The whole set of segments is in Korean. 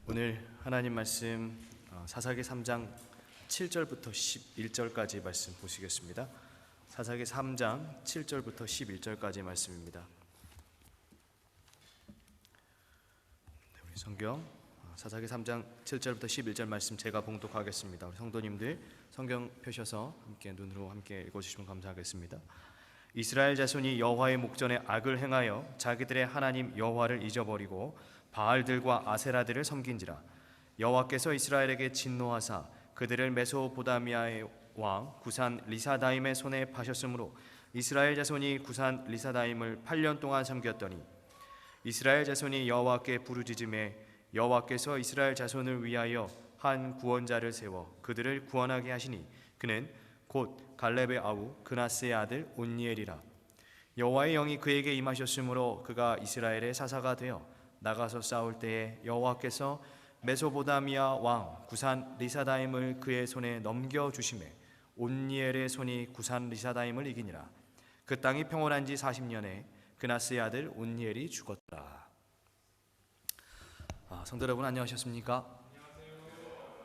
오늘 하나님 말씀 사사기 3장 7절부터 11절까지 말씀 보시겠습니다. 사사기 3장 7절부터 11절까지 말씀입니다. 우리 성경 사사기 3장 7절부터 11절 말씀 제가 봉독하겠습니다. 우리 성도님들 성경 펴셔서 함께 눈으로 함께 읽어주시면 감사하겠습니다. 이스라엘 자손이 여호와의 목전에 악을 행하여 자기들의 하나님 여호와를 잊어버리고 바알들과 아세라들을 섬긴지라. 여호와께서 이스라엘에게 진노하사 그들을 메소포다미아의 왕 구산 리사다임의 손에 파셨으므로 이스라엘 자손이 구산 리사다임을 8년 동안 섬겼더니 이스라엘 자손이 여호와께 부르짖음에 여호와께서 이스라엘 자손을 위하여 한 구원자를 세워 그들을 구원하게 하시니 그는 곧 갈렙의 아우 그나스의 아들 온니엘이라. 여호와의 영이 그에게 임하셨으므로 그가 이스라엘의 사사가 되어 나가서 싸울 때에 여호와께서 메소포다미아 왕 구산 리사다임을 그의 손에 넘겨주시매 온니엘의 손이 구산 리사다임을 이기니라. 그 땅이 평온한 지 40년에 그나스의 아들 온니엘이 죽었더라. 성도 여러분 안녕하셨습니까?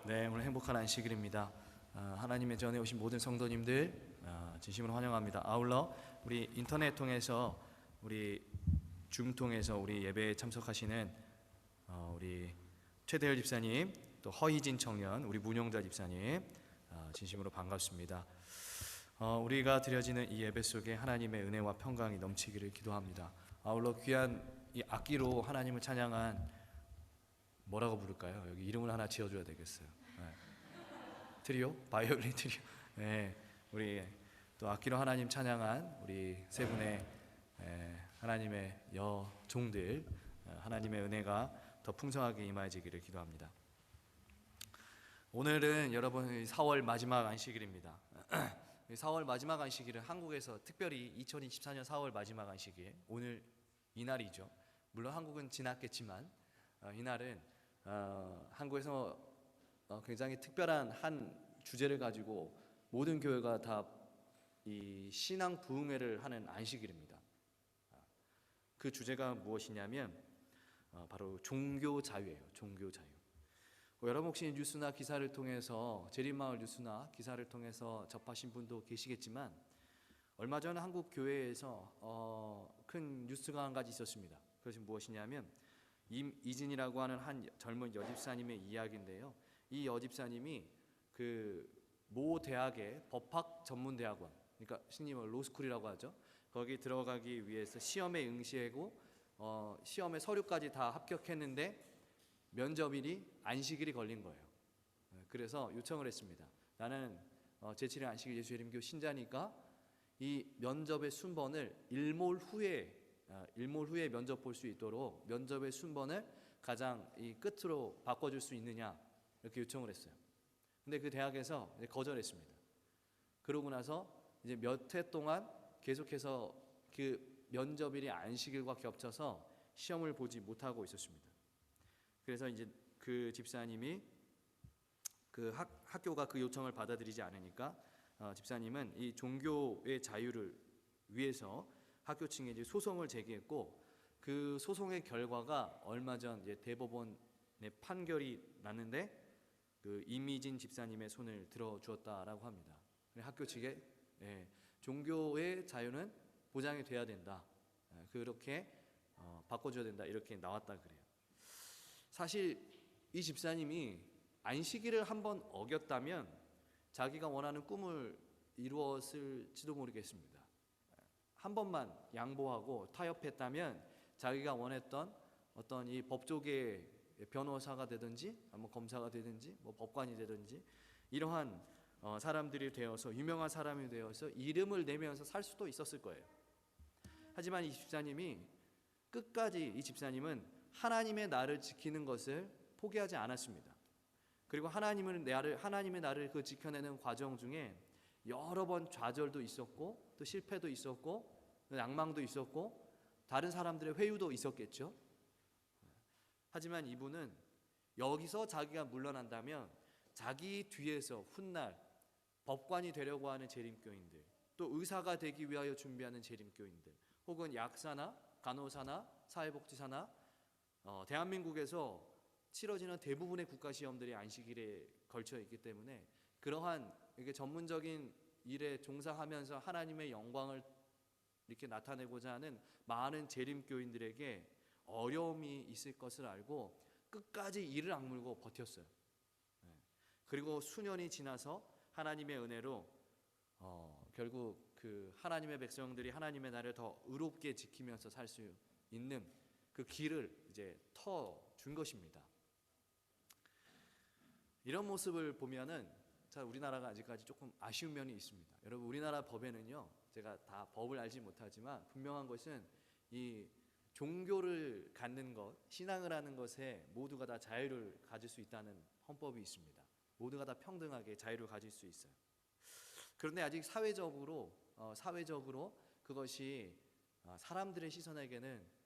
네, 오늘 행복한 안식일입니다. 하나님의 전에 오신 모든 성도님들 진심으로 환영합니다. 아울러 우리 인터넷 통해서 우리 줌 통해서 우리 예배에 참석하시는 우리 최대열 집사님, 또 허희진 청년, 우리 문용자 집사님 진심으로 반갑습니다. 우리가 드려지는 이 예배 속에 하나님의 은혜와 평강이 넘치기를 기도합니다. 아울러 귀한 이 악기로 하나님을 찬양한 뭐라고 부를까요? 여기 이름을 하나 지어줘야 되겠어요. 네. 트리오? 바이올린 트리오. 네, 우리 또 악기로 하나님 찬양한 우리 세 분의 하나님의 여종들, 하나님의 은혜가 더 풍성하게 임하지기를 기도합니다. 오늘은 여러분 4월 마지막 안식일입니다. 4월 마지막 안식일은 한국에서 특별히 2024년 4월 마지막 안식일, 오늘 이날이죠. 물론 한국은 지났겠지만 이날은 한국에서 굉장히 특별한 한 주제를 가지고 모든 교회가 다 이 신앙 부흥회를 하는 안식일입니다. 그 주제가 무엇이냐면 바로 종교 자유예요. 종교 자유. 여러분 혹시 뉴스나 기사를 통해서 재림마을 뉴스나 기사를 통해서 접하신 분도 계시겠지만 얼마 전 한국 교회에서 큰 뉴스가 한 가지 있었습니다. 그것이 무엇이냐면 임이진이라고 하는 한 젊은 여집사님의 이야기인데요. 이 여집사님이 그 모 대학의 법학 전문대학원, 그러니까 신임을 로스쿨이라고 하죠. 거기 들어가기 위해서 시험에 응시하고 시험에 서류까지 다 합격했는데 면접일이 안식일이 걸린 거예요. 그래서 요청을 했습니다. 나는 제7일 안식일 예수 이름교 신자니까 이 면접의 순번을 일몰 후에 면접 볼 수 있도록 면접의 순번을 가장 이 끝으로 바꿔줄 수 있느냐 이렇게 요청을 했어요. 근데 그 대학에서 거절했습니다. 그러고 나서 이제 몇 해 동안 계속해서 그 면접일이 안식일과 겹쳐서 시험을 보지 못하고 있었습니다. 그래서 이제 그 집사님이 그 학교가 그 요청을 받아들이지 않으니까 집사님은 이 종교의 자유를 위해서 학교 측에 이제 소송을 제기했고 그 소송의 결과가 얼마 전 이제 대법원의 판결이 났는데 그 임희진 집사님의 손을 들어주었다라고 합니다. 학교 측에 종교의 자유는 보장이 돼야 된다. 그렇게 바꿔줘야 된다. 이렇게 나왔다 그래요. 사실 이 집사님이 안식일을 한번 어겼다면 자기가 원하는 꿈을 이루었을지도 모르겠습니다. 한 번만 양보하고 타협했다면 자기가 원했던 어떤 이 법조계의 변호사가 되든지 뭐 검사가 되든지 뭐 법관이 되든지 이러한 사람들이 되어서 유명한 사람이 되어서 이름을 내면서 살 수도 있었을 거예요. 하지만 이 집사님이 끝까지 이 집사님은 하나님의 나를 지키는 것을 포기하지 않았습니다. 그리고 하나님의 나를 그 지켜내는 과정 중에 여러 번 좌절도 있었고 또 실패도 있었고 낭망도 있었고 다른 사람들의 회유도 있었겠죠. 하지만 이분은 여기서 자기가 물러난다면 자기 뒤에서 훗날 법관이 되려고 하는 재림교인들, 또 의사가 되기 위하여 준비하는 재림교인들, 혹은 약사나 간호사나 사회복지사나 대한민국에서 치러지는 대부분의 국가 시험들이 안식일에 걸쳐 있기 때문에 그러한 이게 전문적인 일에 종사하면서 하나님의 영광을 이렇게 나타내고자 하는 많은 재림교인들에게 어려움이 있을 것을 알고 끝까지 이를 악물고 버텼어요. 그리고 수년이 지나서 하나님의 은혜로 결국 그 하나님의 백성들이 하나님의 나라를 더 의롭게 지키면서 살 수 있는 그 길을 이제 터 준 것입니다. 이런 모습을 보면은 자, 우리나라가 아직까지 조금 아쉬운 면이 있습니다. 여러분, 우리나라 법에는요, 제가 다 법을 알지 못하지만 분명한 것은 이 종교를 갖는 것, 신앙을 하는 것에 모두가 다 자유를 가질 수 있다는 헌법이 있습니다. 모두가 다 평등하게 자유를 가질 수 있어요. 그런데 아직 사회적으로 그것이 사람들의 시선에게는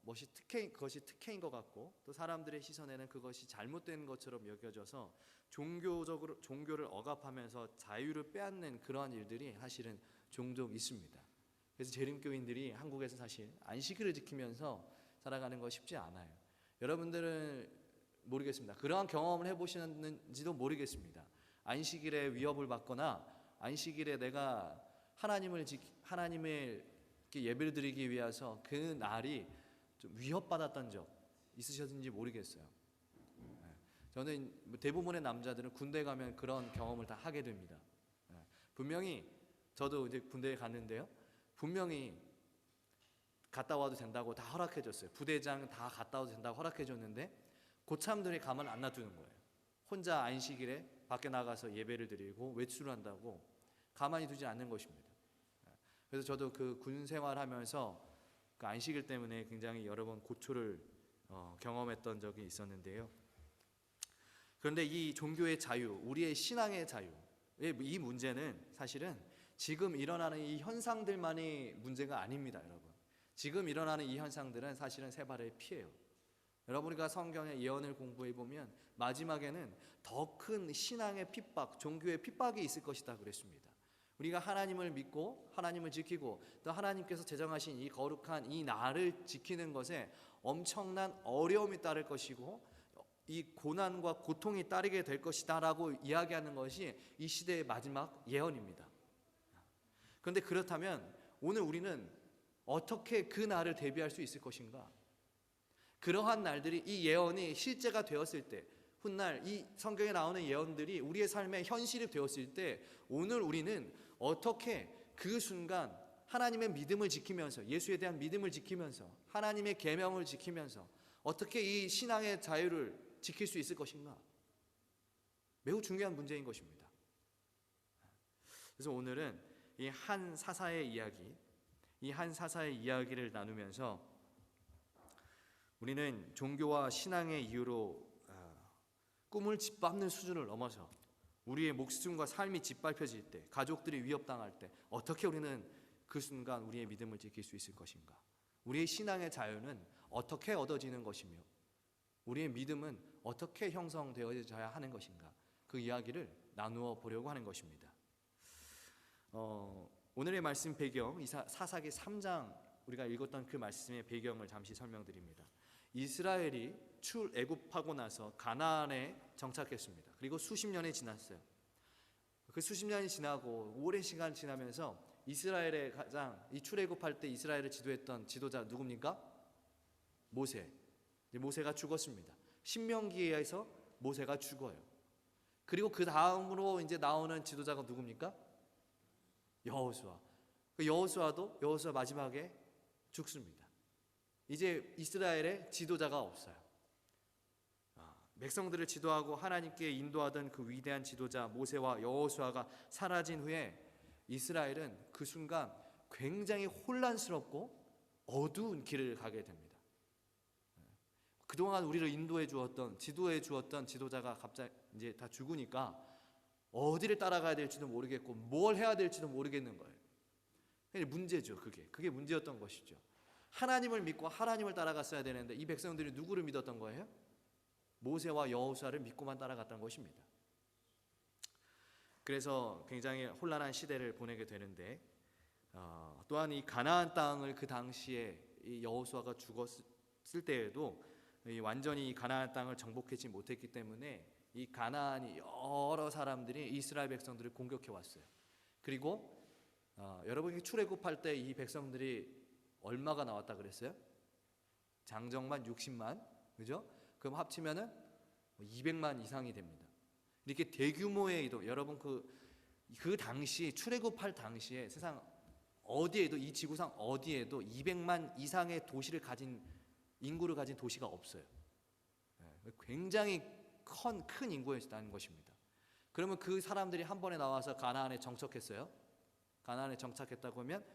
그것이 특혜인 것 같고, 또 사람들의 시선에는 그것이 잘못된 것처럼 여겨져서 종교를 억압하면서 자유를 빼앗는 그러한 일들이 사실은 종종 있습니다. 그래서 재림교인들이 한국에서 사실 안식일을 지키면서 살아가는 거 쉽지 않아요. 여러분들은 모르겠습니다. 그러한 경험을 해보셨는지도 모르겠습니다. 안식일에 위협을 받거나 안식일에 내가 하나님을 이렇게 예배를 드리기 위해서 그 날이 좀 위협받았던 적 있으셨는지 모르겠어요. 저는 대부분의 남자들은 군대 가면 그런 경험을 다 하게 됩니다. 분명히 저도 이제 군대에 갔는데요. 분명히 갔다 와도 된다고 다 허락해줬어요. 부대장 다 갔다 와도 된다고 허락해줬는데 고참들이 가만 안 놔두는 거예요. 혼자 안식일에 밖에 나가서 예배를 드리고 외출을 한다고 가만히 두지 않는 것입니다. 그래서 저도 그 군 생활하면서 그 안식일 때문에 굉장히 여러 번 고초를 경험했던 적이 있었는데요. 그런데 이 종교의 자유, 우리의 신앙의 자유, 이 문제는 사실은 지금 일어나는 이 현상들만이 문제가 아닙니다, 여러분. 지금 일어나는 이 현상들은 사실은 세 발의 피예요. 여러분과 성경의 예언을 공부해 보면 마지막에는 더 큰 신앙의 핍박, 종교의 핍박이 있을 것이다 그랬습니다. 우리가 하나님을 믿고 하나님을 지키고 또 하나님께서 제정하신 이 거룩한 이 날을 지키는 것에 엄청난 어려움이 따를 것이고 이 고난과 고통이 따르게 될 것이다라고 이야기하는 것이 이 시대의 마지막 예언입니다. 그런데 그렇다면 오늘 우리는 어떻게 그 날을 대비할 수 있을 것인가? 그러한 날들이 이 예언이 실제가 되었을 때, 훗날 이 성경에 나오는 예언들이 우리의 삶에 현실이 되었을 때 오늘 우리는 어떻게 그 순간 하나님의 믿음을 지키면서 예수에 대한 믿음을 지키면서 하나님의 계명을 지키면서 어떻게 이 신앙의 자유를 지킬 수 있을 것인가? 매우 중요한 문제인 것입니다. 그래서 오늘은 이 한 사사의 이야기를 나누면서 우리는 종교와 신앙의 이유로 꿈을 짓밟는 수준을 넘어서 우리의 목숨과 삶이 짓밟혀질 때, 가족들이 위협당할 때 어떻게 우리는 그 순간 우리의 믿음을 지킬 수 있을 것인가? 우리의 신앙의 자유는 어떻게 얻어지는 것이며 우리의 믿음은 어떻게 형성되어져야 하는 것인가? 그 이야기를 나누어 보려고 하는 것입니다. 오늘의 말씀 배경, 사사기 3장 우리가 읽었던 그 말씀의 배경을 잠시 설명드립니다. 이스라엘이 출애굽하고 나서 가나안에 정착했습니다. 그리고 수십 년이 지났어요. 그 수십 년이 지나고 오랜 시간 지나면서 이스라엘의 이 출애굽할 때 이스라엘을 지도했던 지도자 누굽니까? 모세가 죽었습니다. 신명기에서 모세가 죽어요. 그리고 그 다음으로 이제 나오는 지도자가 누굽니까? 여호수아. 그 여호수아 마지막에 죽습니다. 이제 이스라엘의 지도자가 없어요. 백성들을 지도하고 하나님께 인도하던 그 위대한 지도자 모세와 여호수아가 사라진 후에 이스라엘은 그 순간 굉장히 혼란스럽고 어두운 길을 가게 됩니다. 그동안 우리를 인도해 주었던, 지도해 주었던 지도자가 갑자기 이제 다 죽으니까 어디를 따라가야 될지도 모르겠고 뭘 해야 될지도 모르겠는 거예요. 문제죠. 그게 문제였던 것이죠. 하나님을 믿고 하나님을 따라갔어야 되는데 이 백성들이 누구를 믿었던 거예요? 모세와 여호수아를 믿고만 따라갔던 것입니다. 그래서 굉장히 혼란한 시대를 보내게 되는데 또한 이 가나안 땅을 그 당시에 이 여호수아가 죽었을 때에도 완전히 가나안 땅을 정복하지 못했기 때문에 이 가나안이 여러 사람들이 이스라엘 백성들을 공격해 왔어요. 그리고 여러분이 출애굽할 때 이 백성들이 얼마가 나왔다 그랬어요? 장정만 60만, 그죠? 그럼 합치면은 200만 이상이 됩니다. 이렇게 대규모의 이동, 여러분 그 당시 출애굽할 당시에 세상 어디에도, 이 지구상 어디에도 200만 이상의 도시를 가진, 인구를 가진 도시가 없어요. 굉장히 큰 인구였다는 것입니다. 그러면 그 사람들이 한 번에 나와서 가나안에 정착했어요. 가나안에 정착했다고 하면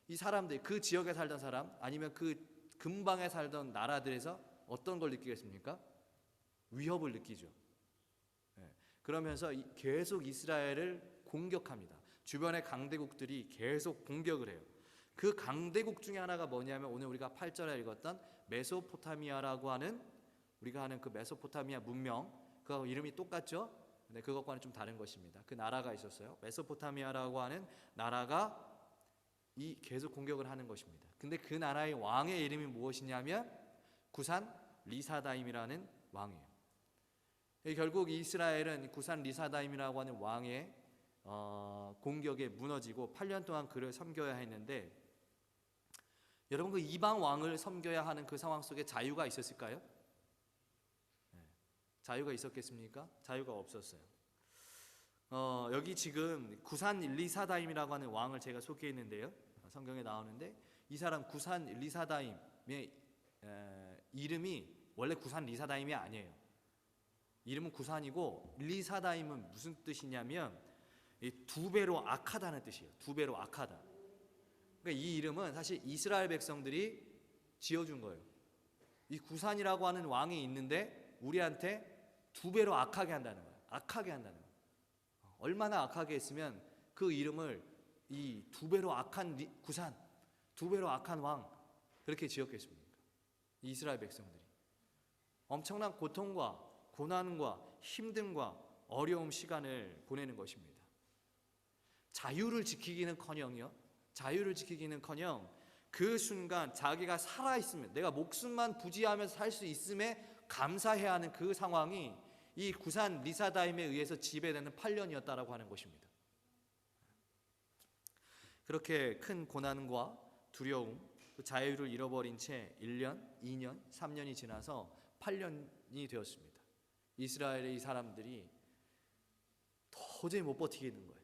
이 사람들, 그 지역에 살던 사람 아니면 그 근방에 살던 나라들에서 어떤 걸 느끼겠습니까? 위협을 느끼죠. 그러면서 계속 이스라엘을 공격합니다. 주변의 강대국들이 계속 공격을 해요. 그 강대국 중에 하나가 뭐냐면 오늘 우리가 8절에 읽었던 메소포타미아라고 하는, 우리가 하는 그 메소포타미아 문명, 그 이름이 똑같죠? 근데 그것과는 좀 다른 것입니다. 그 나라가 있었어요. 메소포타미아라고 하는 나라가 계속 공격을 하는 것입니다. 근데 그 나라의 왕의 이름이 무엇이냐면 구산 리사다임이라는 왕이에요. 결국 이스라엘은 구산 리사다임이라고 하는 왕의 공격에 무너지고 8년 동안 그를 섬겨야 했는데, 여러분 그 이방 왕을 섬겨야 하는 그 상황 속에 자유가 있었을까요? 자유가 있었겠습니까? 자유가 없었어요. 여기 지금 구산 리사다임이라고 하는 왕을 제가 소개했는데요. 성경에 나오는데 이 사람 구산 리사다임의 이름이 원래 구산 리사다임이 아니에요. 이름은 구산이고 리사다임은 무슨 뜻이냐면 두 배로 악하다는 뜻이에요. 두 배로 악하다. 그러니까 이 이름은 사실 이스라엘 백성들이 지어준 거예요. 이 구산이라고 하는 왕이 있는데 우리한테 두 배로 악하게 한다는 거예요. 악하게 한다는 거예요. 얼마나 악하게 했으면 그 이름을 이 두 배로 악한 구산, 두 배로 악한 왕, 그렇게 지었겠습니까? 이스라엘 백성들이 엄청난 고통과 고난과 힘듦과 어려움 시간을 보내는 것입니다. 자유를 지키기는커녕 그 순간 자기가 살아있으면, 내가 목숨만 부지하면서 살 수 있음에 감사해야 하는 그 상황이 이 구산 리사다임에 의해서 지배되는 8년이었다라고 하는 것입니다. 그렇게 큰 고난과 두려움, 그 자유를 잃어버린 채 1년, 2년, 3년이 지나서 8년이 되었습니다. 이스라엘의 이 사람들이 도저히 못 버티겠는 거예요.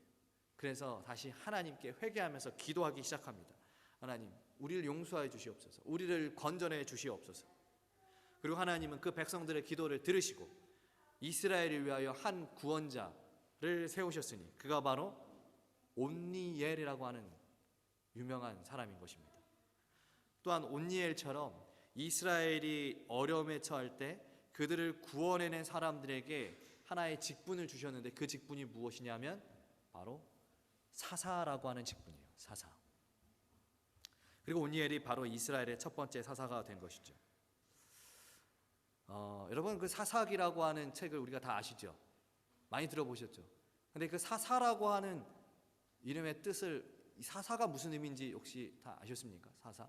그래서 다시 하나님께 회개하면서 기도하기 시작합니다. 하나님, 우리를 용서해 주시옵소서. 우리를 건져내 주시옵소서. 그리고 하나님은 그 백성들의 기도를 들으시고 이스라엘을 위하여 한 구원자를 세우셨으니 그가 바로 온니엘이라고 하는 유명한 사람인 것입니다. 또한 온니엘처럼 이스라엘이 어려움에 처할 때 그들을 구원해낸 사람들에게 하나의 직분을 주셨는데 그 직분이 무엇이냐면 바로 사사라고 하는 직분이에요. 사사. 그리고 온니엘이 바로 이스라엘의 첫 번째 사사가 된 것이죠. 여러분 그 사사기라고 하는 책을 우리가 다 아시죠? 많이 들어보셨죠? 근데 그 사사라고 하는 이름의 뜻을, 사사가 무슨 의미인지 혹시 다 아셨습니까? 사사?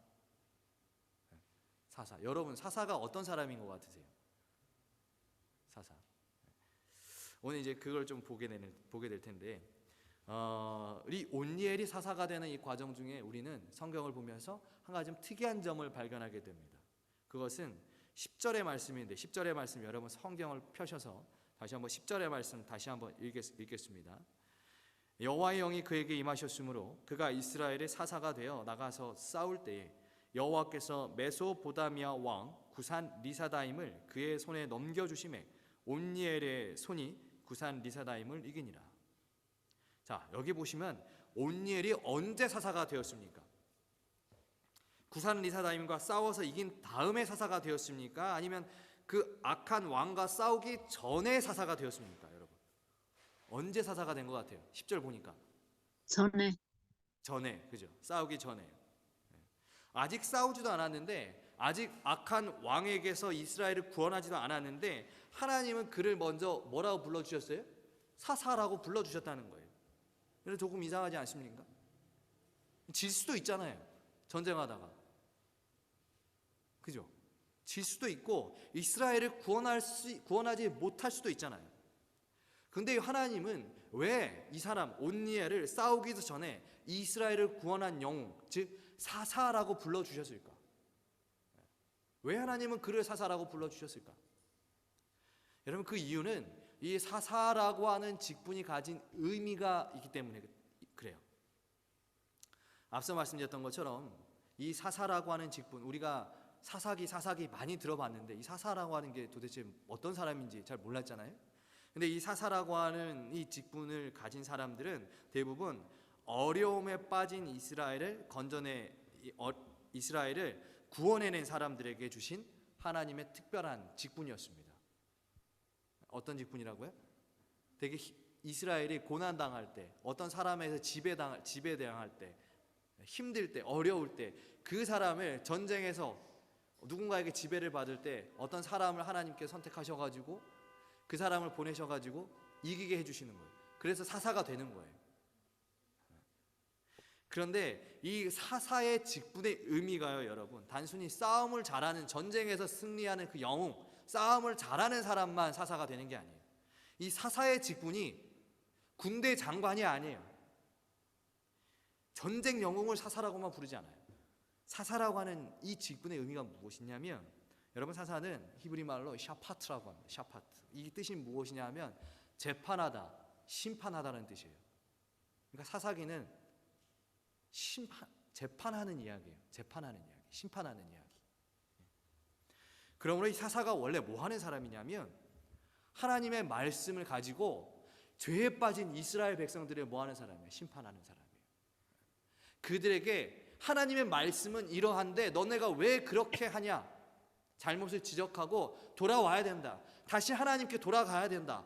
사사. 여러분 사사가 어떤 사람인 것 같으세요? 사사. 오늘 이제 그걸 좀 보게 될 텐데, 이 온니엘이 사사가 되는 이 과정 중에 우리는 성경을 보면서 한 가지 좀 특이한 점을 발견하게 됩니다. 그것은 10절의 말씀인데 10절의 말씀 여러분 성경을 펴셔서 다시 한번 10절의 말씀 다시 한번 읽겠습니다. 여호와의 영이 그에게 임하셨으므로 그가 이스라엘의 사사가 되어 나가서 싸울 때에 여호와께서 메소포다미아 왕 구산 리사다임을 그의 손에 넘겨주심에 온니엘의 손이 구산 리사다임을 이기니라. 자, 여기 보시면 온니엘이 언제 사사가 되었습니까? 구산 리사다임과 싸워서 이긴 다음에 사사가 되었습니까? 아니면 그 악한 왕과 싸우기 전에 사사가 되었습니까? 여러분 언제 사사가 된 것 같아요? 10절 보니까 전에, 그죠? 싸우기 전에. 아직 싸우지도 않았는데, 아직 악한 왕에게서 이스라엘을 구원하지도 않았는데 하나님은 그를 먼저 뭐라고 불러주셨어요? 사사라고 불러주셨다는 거예요. 그래서 조금 이상하지 않습니까? 질 수도 있잖아요, 전쟁하다가. 그죠? 질 수도 있고 이스라엘을 구원하지 못할 수도 있잖아요. 근데 하나님은 왜 이 사람 온니엘을 싸우기 전에 이스라엘을 구원한 영웅, 즉 사사라고 불러주셨을까? 왜 하나님은 그를 사사라고 불러주셨을까? 여러분, 그 이유는 이 사사라고 하는 직분이 가진 의미가 있기 때문에 그래요. 앞서 말씀드렸던 것처럼 이 사사라고 하는 직분, 우리가 사사기 많이 들어봤는데 이 사사라고 하는 게 도대체 어떤 사람인지 잘 몰랐잖아요. 근데 이 사사라고 하는 이 직분을 가진 사람들은 대부분 어려움에 빠진 이스라엘을 이스라엘을 구원해낸 사람들에게 주신 하나님의 특별한 직분이었습니다. 어떤 직분이라고요? 되게 이스라엘이 고난당할 때, 어떤 사람에서 지배당할 때, 힘들 때, 어려울 때, 그 사람을 전쟁에서 누군가에게 지배를 받을 때 어떤 사람을 하나님께 선택하셔가지고 그 사람을 보내셔가지고 이기게 해주시는 거예요. 그래서 사사가 되는 거예요. 그런데 이 사사의 직분의 의미가요, 여러분, 단순히 싸움을 잘하는, 전쟁에서 승리하는 그 영웅, 싸움을 잘하는 사람만 사사가 되는 게 아니에요. 이 사사의 직분이 군대 장관이 아니에요. 전쟁 영웅을 사사라고만 부르지 않아요. 사사라고 하는 이 직분의 의미가 무엇이냐면, 여러분, 사사는 히브리 말로 샤파트라고 합니다. 샤파트. 이 뜻이 무엇이냐면 재판하다, 심판하다는 뜻이에요. 그러니까 사사기는 재판하는 이야기예요. 재판하는 이야기, 심판하는 이야기. 그러므로 이 사사가 원래 뭐 하는 사람이냐면 하나님의 말씀을 가지고 죄에 빠진 이스라엘 백성들을 뭐 하는 사람이에요? 심판하는 사람이에요. 그들에게 하나님의 말씀은 이러한데 너네가 왜 그렇게 하냐? 잘못을 지적하고 돌아와야 된다. 다시 하나님께 돌아가야 된다.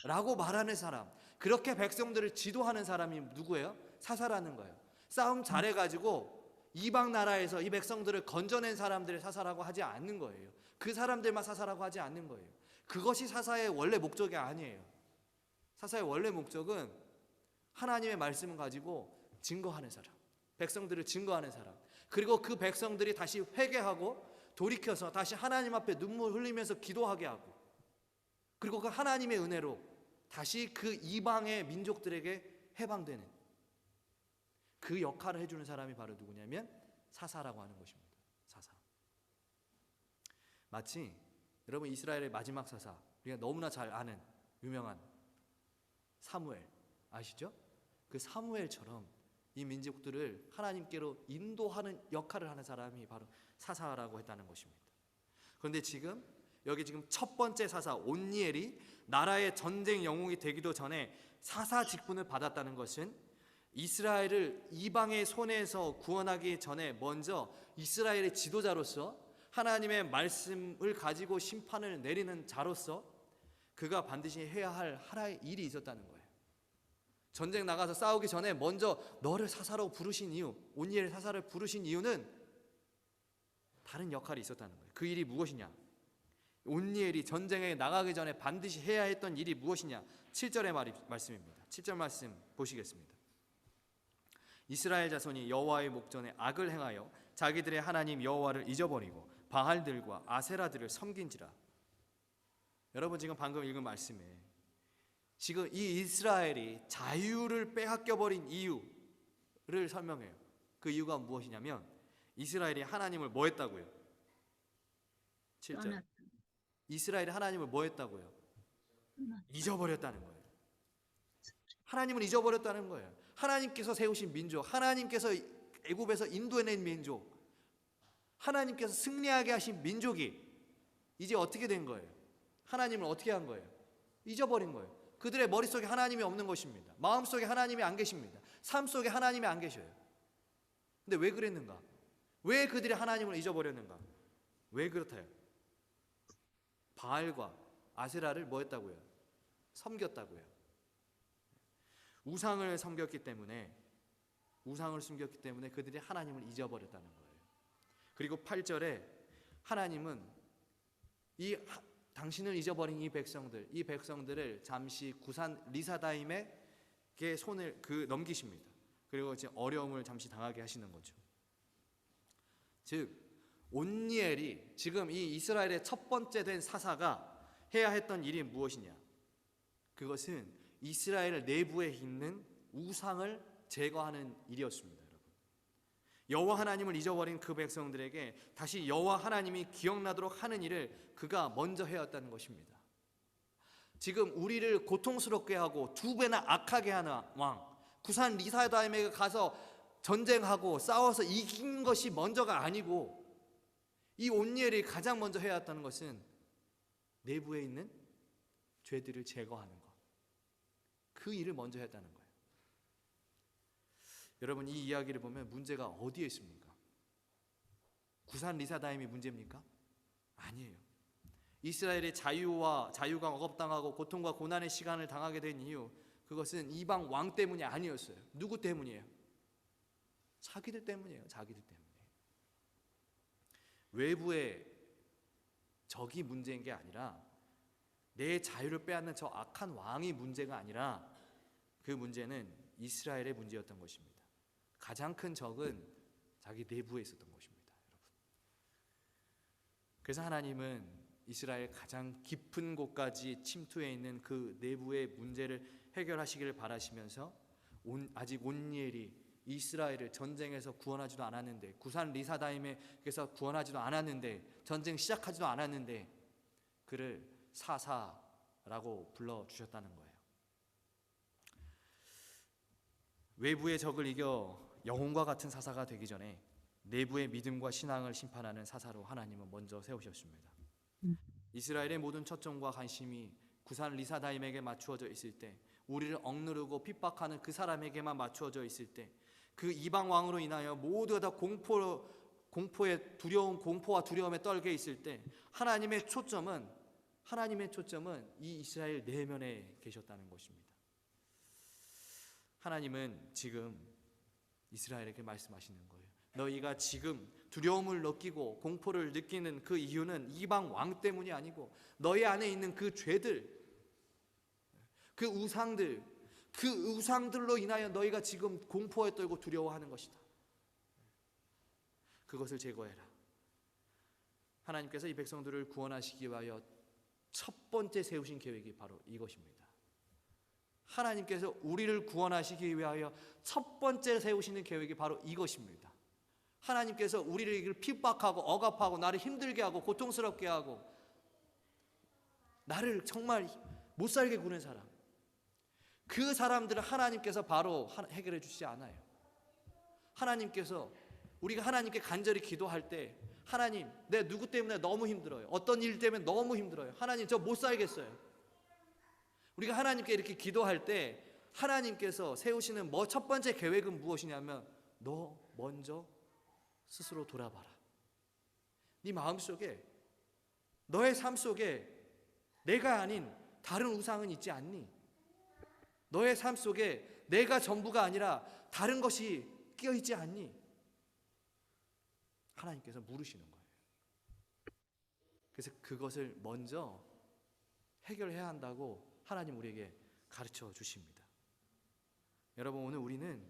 라고 말하는 사람. 그렇게 백성들을 지도하는 사람이 누구예요? 사사라는 거예요. 싸움 잘해가지고 이방 나라에서 이 백성들을 건져낸 사람들을 사사라고 하지 않는 거예요. 그 사람들만 사사라고 하지 않는 거예요. 그것이 사사의 원래 목적이 아니에요. 사사의 원래 목적은 하나님의 말씀을 가지고 증거하는 사람, 백성들을 증거하는 사람, 그리고 그 백성들이 다시 회개하고 돌이켜서 다시 하나님 앞에 눈물 흘리면서 기도하게 하고, 그리고 그 하나님의 은혜로 다시 그 이방의 민족들에게 해방되는 그 역할을 해주는 사람이 바로 누구냐면 사사라고 하는 것입니다. 사사. 마치 여러분 이스라엘의 마지막 사사, 우리가 너무나 잘 아는 유명한 사무엘 아시죠? 그 사무엘처럼 이 민족들을 하나님께로 인도하는 역할을 하는 사람이 바로 사사라고 했다는 것입니다. 그런데 지금 여기 지금 첫 번째 사사 온니엘이 나라의 전쟁 영웅이 되기도 전에 사사 직분을 받았다는 것은 이스라엘을 이방의 손에서 구원하기 전에 먼저 이스라엘의 지도자로서 하나님의 말씀을 가지고 심판을 내리는 자로서 그가 반드시 해야 할 하나의 일이 있었다는 거예요. 전쟁 나가서 싸우기 전에 먼저 너를 사사로 부르신 이유, 온니엘 사사를 부르신 이유는 다른 역할이 있었다는 거예요. 그 일이 무엇이냐? 온니엘이 전쟁에 나가기 전에 반드시 해야 했던 일이 무엇이냐? 7절의 말씀입니다. 7절 말씀 보시겠습니다. 이스라엘 자손이 여호와의 목전에 악을 행하여 자기들의 하나님 여호와를 잊어버리고 바알들과 아세라들을 섬긴지라. 여러분 지금 방금 읽은 말씀에 지금 이 이스라엘이 자유를 빼앗겨버린 이유를 설명해요. 그 이유가 무엇이냐면 이스라엘이 하나님을 뭐 했다고요? 7절. 이스라엘이 하나님을 뭐 했다고요? 잊어버렸다는 거예요. 하나님을 잊어버렸다는 거예요. 하나님께서 세우신 민족, 하나님께서 애굽에서 인도해낸 민족, 하나님께서 승리하게 하신 민족이 이제 어떻게 된 거예요? 하나님을 어떻게 한 거예요? 잊어버린 거예요. 그들의 머릿속에 하나님이 없는 것입니다. 마음속에 하나님이 안 계십니다. 삶 속에 하나님이 안 계셔요. 근데 왜 그랬는가? 왜 그들이 하나님을 잊어버렸는가? 왜 그렇다요? 바알과 아세라를 뭐 했다고요? 섬겼다고요. 우상을 섬겼기 때문에, 우상을 숨겼기 때문에 그들이 하나님을 잊어버렸다는 거예요. 그리고 8절에 하나님은 당신을 잊어버린 이 백성들을 잠시 구산 리사다임에게 손을 넘기십니다. 그리고 이제 어려움을 잠시 당하게 하시는 거죠. 즉 온니엘이 지금 이 이스라엘의 첫 번째 된 사사가 해야 했던 일이 무엇이냐? 그것은 이스라엘 내부에 있는 우상을 제거하는 일이었습니다. 여러분, 여호와 하나님을 잊어버린 그 백성들에게 다시 여호와 하나님이 기억나도록 하는 일을 그가 먼저 해왔다는 것입니다. 지금 우리를 고통스럽게 하고 두 배나 악하게 하는 왕, 구산 리사다임에게 가서 전쟁하고 싸워서 이긴 것이 먼저가 아니고, 이 온니엘이 가장 먼저 해야 했다는 것은 내부에 있는 죄들을 제거하는 것, 그 일을 먼저 했다는 거예요. 여러분, 이 이야기를 보면 문제가 어디에 있습니까? 구산 리사다임이 문제입니까? 아니에요. 이스라엘의 자유가 억압당하고 고통과 고난의 시간을 당하게 된 이유, 그것은 이방 왕 때문이 아니었어요. 누구 때문이에요? 자기들 때문이에요. 자기들 때문에. 외부의 적이 문제인 게 아니라, 내 자유를 빼앗는 저 악한 왕이 문제가 아니라, 그 문제는 이스라엘의 문제였던 것입니다. 가장 큰 적은 자기 내부에 있었던 것입니다, 여러분. 그래서 하나님은 이스라엘 가장 깊은 곳까지 침투해 있는 그 내부의 문제를 해결하시기를 바라시면서, 아직 온니엘이 이스라엘을 전쟁에서 구원하지도 않았는데, 구산 리사다임에게서 구원하지도 않았는데, 전쟁 시작하지도 않았는데 그를 사사라고 불러주셨다는 거예요. 외부의 적을 이겨 영혼과 같은 사사가 되기 전에 내부의 믿음과 신앙을 심판하는 사사로 하나님은 먼저 세우셨습니다. 이스라엘의 모든 초점과 관심이 구산 리사다임에게 맞추어져 있을 때, 우리를 억누르고 핍박하는 그 사람에게만 맞추어져 있을 때, 그 이방 왕으로 인하여 모두가 다 공포의 공포와 두려움에 떨게 있을 때, 하나님의 초점은 이 이스라엘 내면에 계셨다는 것입니다. 하나님은 지금 이스라엘에게 말씀하시는 거예요. 너희가 지금 두려움을 느끼고 공포를 느끼는 그 이유는 이방 왕 때문이 아니고, 너희 안에 있는 그 죄들, 그 우상들로 인하여 너희가 지금 공포에 떨고 두려워하는 것이다. 그것을 제거해라. 하나님께서 이 백성들을 구원하시기 위하여 첫 번째 세우신 계획이 바로 이것입니다. 하나님께서 우리를 구원하시기 위하여 첫 번째 세우시는 계획이 바로 이것입니다. 하나님께서 우리를 핍박하고 억압하고 나를 힘들게 하고 고통스럽게 하고 나를 정말 못살게 구는 사람, 그 사람들을 하나님께서 바로 해결해 주시지 않아요. 하나님께서, 우리가 하나님께 간절히 기도할 때, 하나님, 내 누구 때문에 너무 힘들어요, 어떤 일 때문에 너무 힘들어요, 하나님 저 못 살겠어요. 우리가 하나님께 이렇게 기도할 때 하나님께서 세우시는 첫 번째 계획은 무엇이냐면, 너 먼저 스스로 돌아봐라. 네 마음속에, 너의 삶 속에 내가 아닌 다른 우상은 있지 않니? 너의 삶 속에 내가 전부가 아니라 다른 것이 끼어있지 않니? 하나님께서 물으시는 거예요. 그래서 그것을 먼저 해결해야 한다고 하나님 우리에게 가르쳐 주십니다. 여러분, 오늘 우리는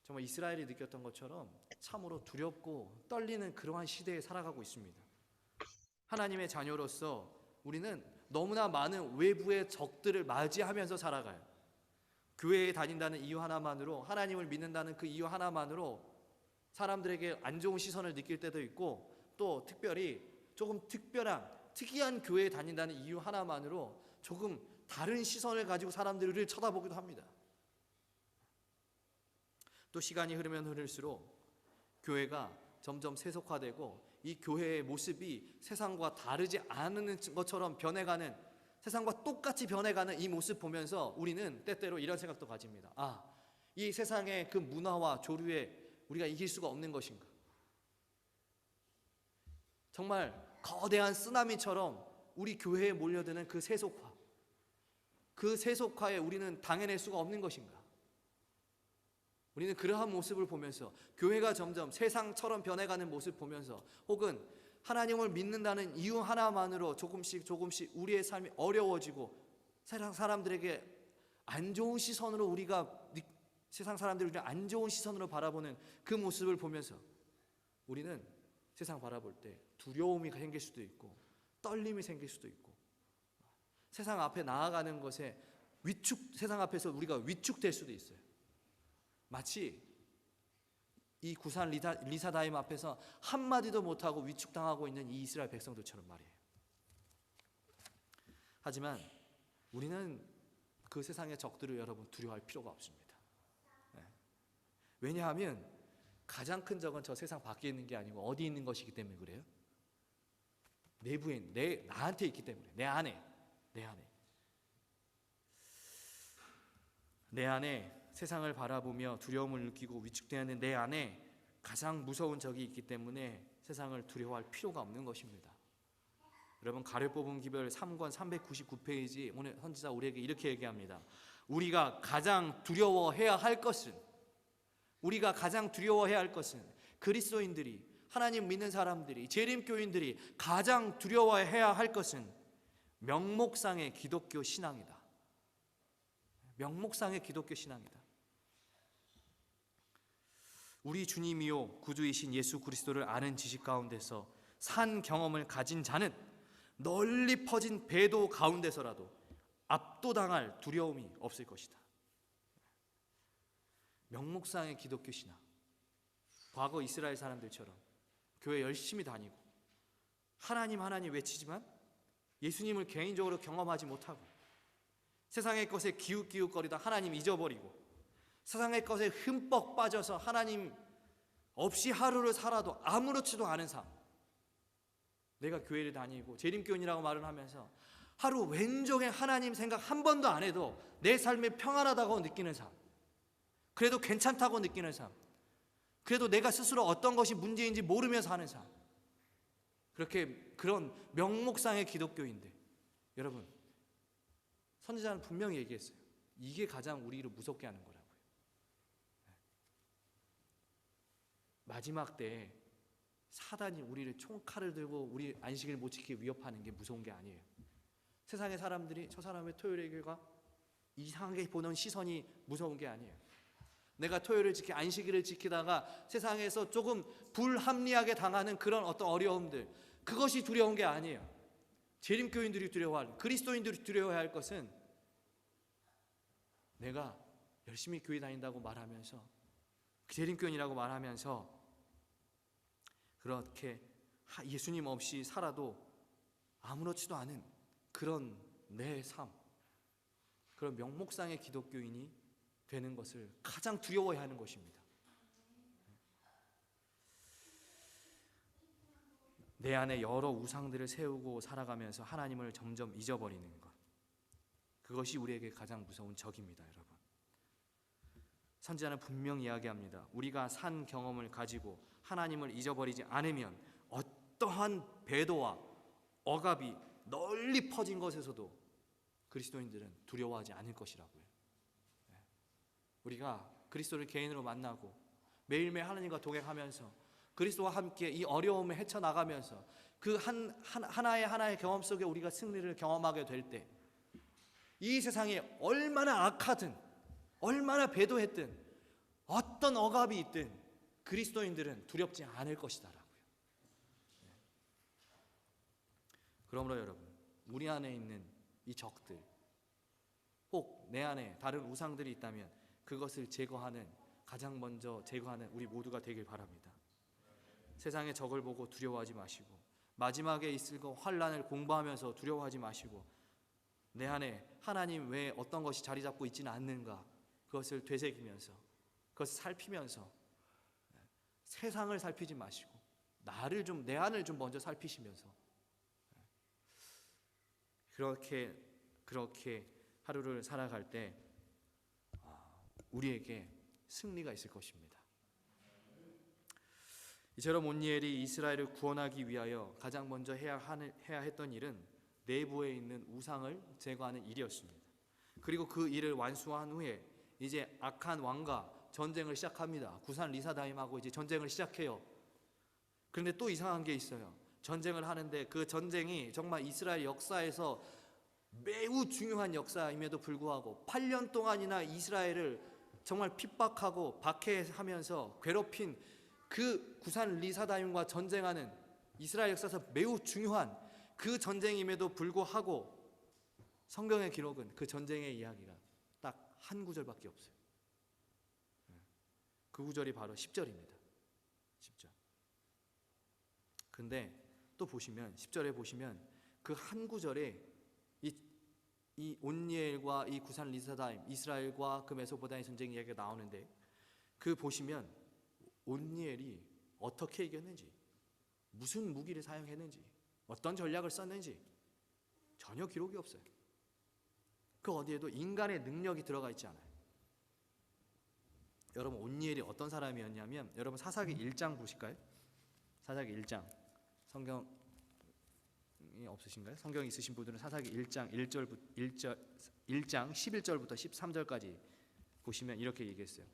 정말 이스라엘이 느꼈던 것처럼 참으로 두렵고 떨리는 그러한 시대에 살아가고 있습니다. 하나님의 자녀로서 우리는 너무나 많은 외부의 적들을 맞이하면서 살아가요. 교회에 다닌다는 이유 하나만으로, 하나님을 믿는다는 그 이유 하나만으로 사람들에게 안 좋은 시선을 느낄 때도 있고, 또 특별히 조금 특이한 교회에 다닌다는 이유 하나만으로 조금 다른 시선을 가지고 사람들을 쳐다보기도 합니다. 또 시간이 흐르면 흐를수록 교회가 점점 세속화되고, 이 교회의 모습이 세상과 다르지 않은 것처럼 변해가는, 세상과 똑같이 변해가는 이 모습 보면서 우리는 때때로 이런 생각도 가집니다. 이 세상의 그 문화와 조류에 우리가 이길 수가 없는 것인가? 정말 거대한 쓰나미처럼 우리 교회에 몰려드는 그 세속화, 그 세속화에 우리는 당해낼 수가 없는 것인가? 우리는 그러한 모습을 보면서, 교회가 점점 세상처럼 변해가는 모습 보면서, 혹은 하나님을 믿는다는 이유 하나만으로 조금씩 우리의 삶이 어려워지고, 세상 사람들에게 안 좋은 시선으로 세상 사람들을 안 좋은 시선으로 바라보는 그 모습을 보면서 우리는 세상 바라볼 때 두려움이 생길 수도 있고 떨림이 생길 수도 있고 세상 앞에 나아가는 것에 세상 앞에서 우리가 위축될 수도 있어요. 마치 이 구산 리사다임 앞에서 한마디도 못하고 위축당하고 있는 이 이스라엘 백성들처럼 말이에요. 하지만 우리는 그 세상의 적들을 여러분 두려워할 필요가 없습니다. 왜냐하면 가장 큰 적은 저 세상 밖에 있는 게 아니고 어디 있는 것이기 때문에 그래요. 내부에 나한테 있기 때문에 내 안에 세상을 바라보며 두려움을 느끼고 위축되는 내 안에 가장 무서운 적이 있기 때문에 세상을 두려워할 필요가 없는 것입니다. 여러분 가려 뽑은 기별 3권 399페이지 오늘 선지자 우리에게 이렇게 얘기합니다. 우리가 가장 두려워해야 할 것은 그리스도인들이 하나님 믿는 사람들이 재림교인들이 가장 두려워해야 할 것은 명목상의 기독교 신앙이다. 명목상의 기독교 신앙이다. 우리 주님이요 구주이신 예수 그리스도를 아는 지식 가운데서 산 경험을 가진 자는 널리 퍼진 배도 가운데서라도 압도당할 두려움이 없을 것이다. 명목상의 기독교 신앙. 과거 이스라엘 사람들처럼 교회 열심히 다니고 하나님 외치지만 예수님을 개인적으로 경험하지 못하고 세상의 것에 기웃기웃거리다 하나님 잊어버리고 세상의 것에 흠뻑 빠져서 하나님 없이 하루를 살아도 아무렇지도 않은 삶. 내가 교회를 다니고 재림교인이라고 말을 하면서 하루 왼종일 하나님 생각 한 번도 안 해도 내 삶이 평안하다고 느끼는 삶. 그래도 괜찮다고 느끼는 삶. 그래도 내가 스스로 어떤 것이 문제인지 모르면서 하는 삶. 그런 명목상의 기독교인데 여러분 선지자는 분명히 얘기했어요. 이게 가장 우리를 무섭게 하는 거라고요. 마지막 때에 사단이 우리를 총칼을 들고 우리 안식일 못 지키게 위협하는 게 무서운 게 아니에요. 세상의 사람들이 저 사람의 토요일의 교회가 이상하게 보는 시선이 무서운 게 아니에요. 내가 토요일을 안식일을 지키다가 세상에서 조금 불합리하게 당하는 그런 어떤 어려움들, 그것이 두려운 게 아니에요. 재림교인들이 두려워할, 그리스도인들이 두려워해야 할 것은 내가 열심히 교회 다닌다고 말하면서 재림교인이라고 말하면서 그렇게 예수님 없이 살아도 아무렇지도 않은 그런 내 삶, 그런 명목상의 기독교인이 되는 것을 가장 두려워해야 하는 것입니다. 내 안에 여러 우상들을 세우고 살아가면서 하나님을 점점 잊어버리는 것, 그것이 우리에게 가장 무서운 적입니다. 여러분, 선지자는 분명히 이야기합니다. 우리가 산 경험을 가지고 하나님을 잊어버리지 않으면 어떠한 배도와 억압이 널리 퍼진 것에서도 그리스도인들은 두려워하지 않을 것이라고요. 우리가 그리스도를 개인으로 만나고 매일매일 하나님과 동행하면서 그리스도와 함께 이 어려움을 헤쳐나가면서 그 하나의 경험 속에 우리가 승리를 경험하게 될 때 이 세상에 얼마나 악하든 얼마나 배도했든 어떤 억압이 있든 그리스도인들은 두렵지 않을 것이다라고요. 그러므로 여러분, 우리 안에 있는 이 적들, 혹 내 안에 다른 우상들이 있다면 그것을 가장 먼저 제거하는 우리 모두가 되길 바랍니다. 세상의 적을 보고 두려워하지 마시고 마지막에 있을 그 환난을 공부하면서 두려워하지 마시고 내 안에 하나님 외에 어떤 것이 자리 잡고 있지는 않는가, 그것을 되새기면서 그것을 살피면서 세상을 살피지 마시고 내 안을 좀 먼저 살피시면서 그렇게 하루를 살아갈 때 우리에게 승리가 있을 것입니다. 이처럼 온니엘이 이스라엘을 구원하기 위하여 가장 먼저 해야 했던 일은 내부에 있는 우상을 제거하는 일이었습니다. 그리고 그 일을 완수한 후에 이제 악한 왕과 전쟁을 시작합니다. 구산 리사다임하고 이제 전쟁을 시작해요. 그런데 또 이상한 게 있어요. 전쟁을 하는데 그 전쟁이 정말 이스라엘 역사에서 매우 중요한 역사임에도 불구하고 8년 동안이나 이스라엘을 정말 핍박하고 박해하면서 괴롭힌 그 구산 리사다임과 전쟁하는 이스라엘 역사에서 매우 중요한 그 전쟁임에도 불구하고 성경의 기록은 그 전쟁의 이야기가 딱 한 구절밖에 없어요. 그 구절이 바로 10절입니다. 10절. 근데 또 보시면 10절에 보시면 그 한 구절에 이 온니엘과 이 구산 리사다임, 이스라엘과 그 메소포타미아 전쟁 이야기가 나오는데 그 보시면 온니엘이 어떻게 이겼는지, 무슨 무기를 사용했는지, 어떤 전략을 썼는지 전혀 기록이 없어요. 그 어디에도 인간의 능력이 들어가 있지 않아요. 여러분 온니엘이 어떤 사람이었냐면, 여러분 사사기 1장 보실까요? 사사기 1장. 성경이 없으신가요? 성경 있으신 분들은 사사기 1장 1장 11절부터 13절까지 보시면 이렇게 얘기했어요.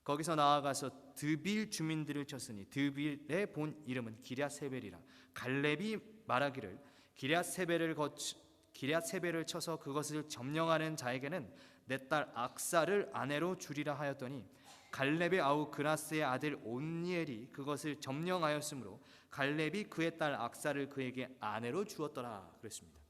거기서 나아가서 드빌 주민들을 쳤으니 드빌의 본 이름은 기럇세벨이라. 갈렙이 말하기를 기럇세벨을 쳐서 그것을 점령하는 자에게는 내 딸 악사를 아내로 주리라 하였더니 갈렙의 아우 그라스의 아들 온니엘이 그것을 점령하였으므로 갈렙이 그의 딸 악사를 그에게 아내로 주었더라 그랬습니다.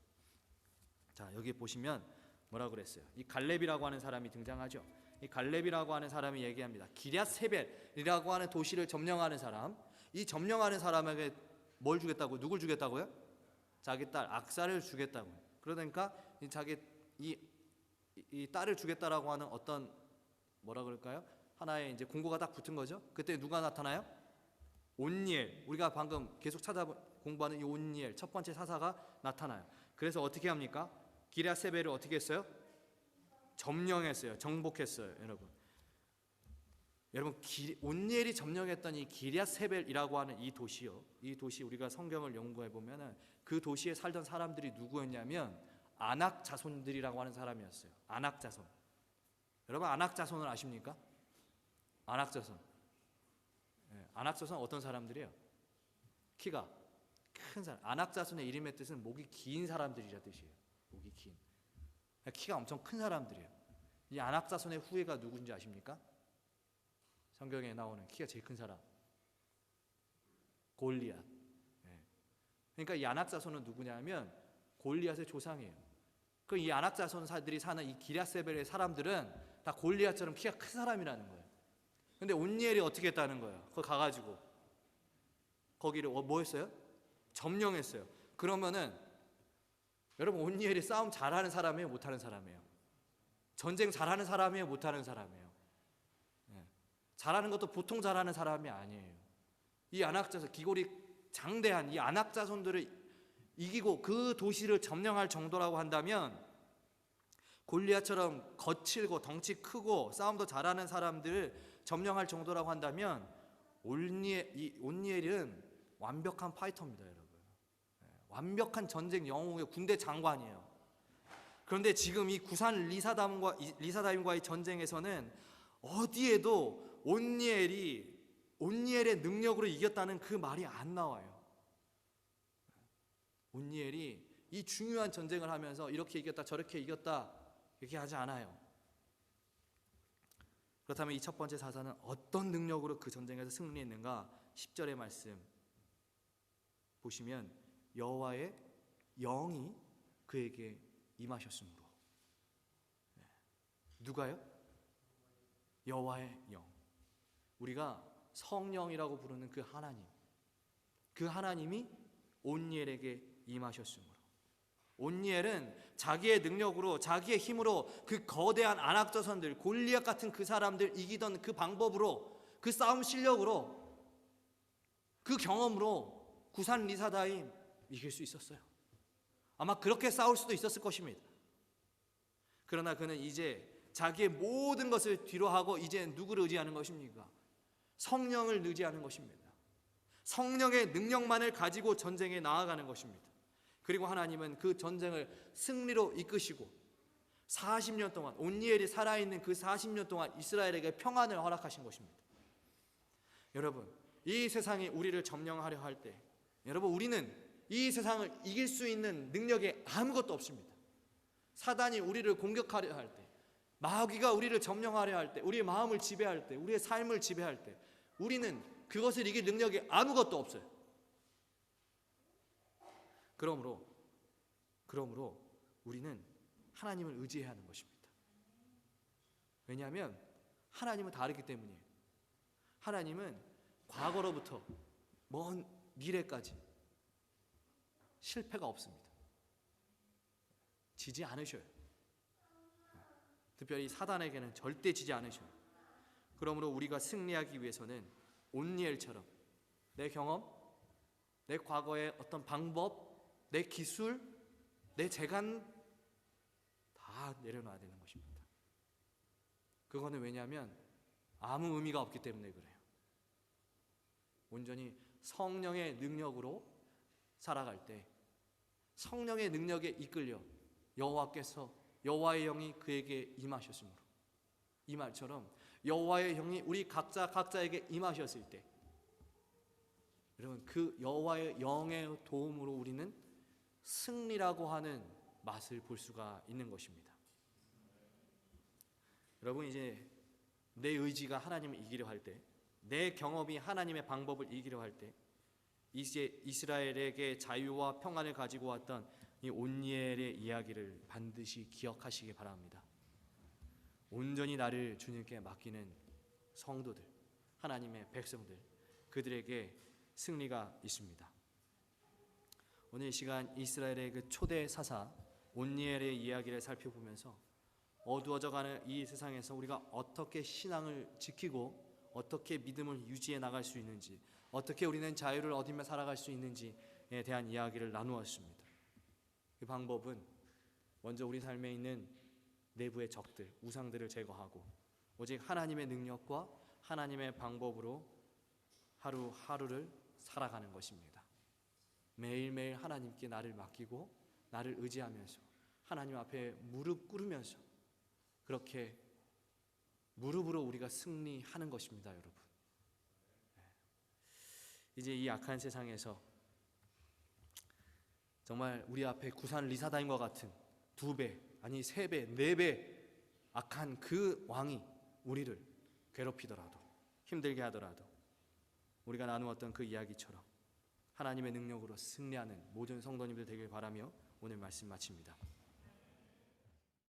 자, 여기 보시면 뭐라고 그랬어요? 이 갈렙이라고 하는 사람이 등장하죠. 이 갈렙이라고 하는 사람이 얘기합니다. 기럇세벨이라고 하는 도시를 점령하는 사람, 이 점령하는 사람에게 뭘 주겠다고? 누굴 주겠다고요? 자기 딸 악사를 주겠다고. 그러니까 자기 이 딸을 주겠다라고 하는 어떤 뭐라 그럴까요? 하나의 이제 공고가 딱 붙은 거죠. 그때 누가 나타나요? 온니엘. 우리가 방금 계속 공부하는 이 온니엘 첫 번째 사사가 나타나요. 그래서 어떻게 합니까? 기럇세벨을 어떻게 했어요? 점령했어요. 정복했어요. 여러분 온니엘이 점령했던 이 기럇세벨이라고 하는 이 도시요. 이 도시 우리가 성경을 연구해 보면은 그 도시에 살던 사람들이 누구였냐면 아낙 자손들이라고 하는 사람이었어요. 아낙 자손. 여러분 아낙 자손을 아십니까? 아낙 자손. 아낙 자손은 어떤 사람들이에요? 키가 큰 사람. 아낙 자손의 이름의 뜻은 목이 긴 사람들이라 뜻이에요. 목이 긴. 키가 엄청 큰 사람들이에요. 이 아낙 자손의 후예가 누군지 아십니까? 성경에 나오는 키가 제일 큰 사람. 골리앗. 그러니까 이 아낙 자손은 누구냐면 골리앗의 조상이에요. 그 이 아낙 자손들이 사는 이 기럇세벨의 사람들은 다 골리앗처럼 키가 큰 사람이라는 거예요. 근데 온니엘이 어떻게 했다는 거예요? 거기 가가지고 거기를 뭐 했어요? 점령했어요. 그러면은 여러분 온니엘이 싸움 잘하는 사람이에요? 못하는 사람이에요? 전쟁 잘하는 사람이에요? 못하는 사람이에요? 잘하는 것도 보통 잘하는 사람이 아니에요. 이 아낙자손 기골이 장대한 이 아낙자손들을 이기고 그 도시를 점령할 정도라고 한다면 골리앗처럼 거칠고 덩치 크고 싸움도 잘하는 사람들을 점령할 정도라고 한다면 온니엘은 완벽한 파이터입니다, 여러분. 완벽한 전쟁 영웅의 군대 장관이에요. 그런데 지금 이 구산 리사다임과의 전쟁에서는 어디에도 온니엘의 능력으로 이겼다는 그 말이 안 나와요. 온니엘이 이 중요한 전쟁을 하면서 이렇게 이겼다 저렇게 이겼다 이렇게 하지 않아요. 그렇다면 이 첫 번째 사사는 어떤 능력으로 그 전쟁에서 승리했는가? 10절의 말씀 보시면 여호와의 영이 그에게 임하셨으므로. 누가요? 여호와의 영. 우리가 성령이라고 부르는 그 하나님이 온니엘에게 임하셨으므로. 온니엘은 자기의 능력으로 자기의 힘으로 그 거대한 아낙자손들 골리앗 같은 그 사람들 이기던 그 방법으로 그 싸움 실력으로 그 경험으로 구산 리사다임 이길 수 있었어요. 아마 그렇게 싸울 수도 있었을 것입니다. 그러나 그는 이제 자기의 모든 것을 뒤로하고 이제 누구를 의지하는 것입니까? 성령을 의지하는 것입니다. 성령의 능력만을 가지고 전쟁에 나아가는 것입니다. 그리고 하나님은 그 전쟁을 승리로 이끄시고 40년 동안 온니엘이 살아있는 그 40년 동안 이스라엘에게 평안을 허락하신 것입니다. 여러분 이 세상이 우리를 점령하려 할 때 여러분 우리는 이 세상을 이길 수 있는 능력이 아무것도 없습니다. 사단이 우리를 공격하려 할 때, 마귀가 우리를 점령하려 할 때, 우리의 마음을 지배할 때, 우리의 삶을 지배할 때 우리는 그것을 이길 능력이 아무것도 없어요. 그러므로 우리는 하나님을 의지해야 하는 것입니다. 왜냐하면 하나님은 다르기 때문이에요. 하나님은 과거로부터 먼 미래까지 실패가 없습니다. 지지 않으셔요. 특별히 사단에게는 절대 지지 않으셔요. 그러므로 우리가 승리하기 위해서는 온니엘처럼 내 경험, 내 과거의 어떤 방법, 내 기술, 내 재간 다 내려놔야 되는 것입니다. 그거는 왜냐하면 아무 의미가 없기 때문에 그래요. 온전히 성령의 능력으로 살아갈 때 성령의 능력에 이끌려 여호와의 영이 그에게 임하셨으므로, 이 말처럼 여호와의 영이 우리 각자에게 임하셨을 때, 여러분, 그 여호와의 영의 도움으로 우리는 승리라고 하는 맛을 볼 수가 있는 것입니다. 여러분, 이제 내 의지가 하나님을 이기려 할 때, 내 경험이 하나님의 방법을 이기려 할 때, 이제 이스라엘에게 자유와 평안을 가지고 왔던 이 온니엘의 이야기를 반드시 기억하시기 바랍니다. 온전히 나를 주님께 맡기는 성도들, 하나님의 백성들, 그들에게 승리가 있습니다. 오늘 이 시간 이스라엘의 그 초대 사사 온니엘의 이야기를 살펴보면서 어두워져가는 이 세상에서 우리가 어떻게 신앙을 지키고 어떻게 믿음을 유지해 나갈 수 있는지, 어떻게 우리는 자유를 얻으며 살아갈 수 있는지에 대한 이야기를 나누었습니다. 그 방법은 먼저 우리 삶에 있는 내부의 적들, 우상들을 제거하고 오직 하나님의 능력과 하나님의 방법으로 하루하루를 살아가는 것입니다. 매일매일 하나님께 나를 맡기고 나를 의지하면서 하나님 앞에 무릎 꿇으면서 그렇게 무릎으로 우리가 승리하는 것입니다, 여러분. 이제 이 악한 세상에서 정말 우리 앞에 구산 리사다임과 같은 2배, 아니 3배, 4배 악한 그 왕이 우리를 괴롭히더라도, 힘들게 하더라도 우리가 나누었던 그 이야기처럼 하나님의 능력으로 승리하는 모든 성도님들 되길 바라며 오늘 말씀 마칩니다.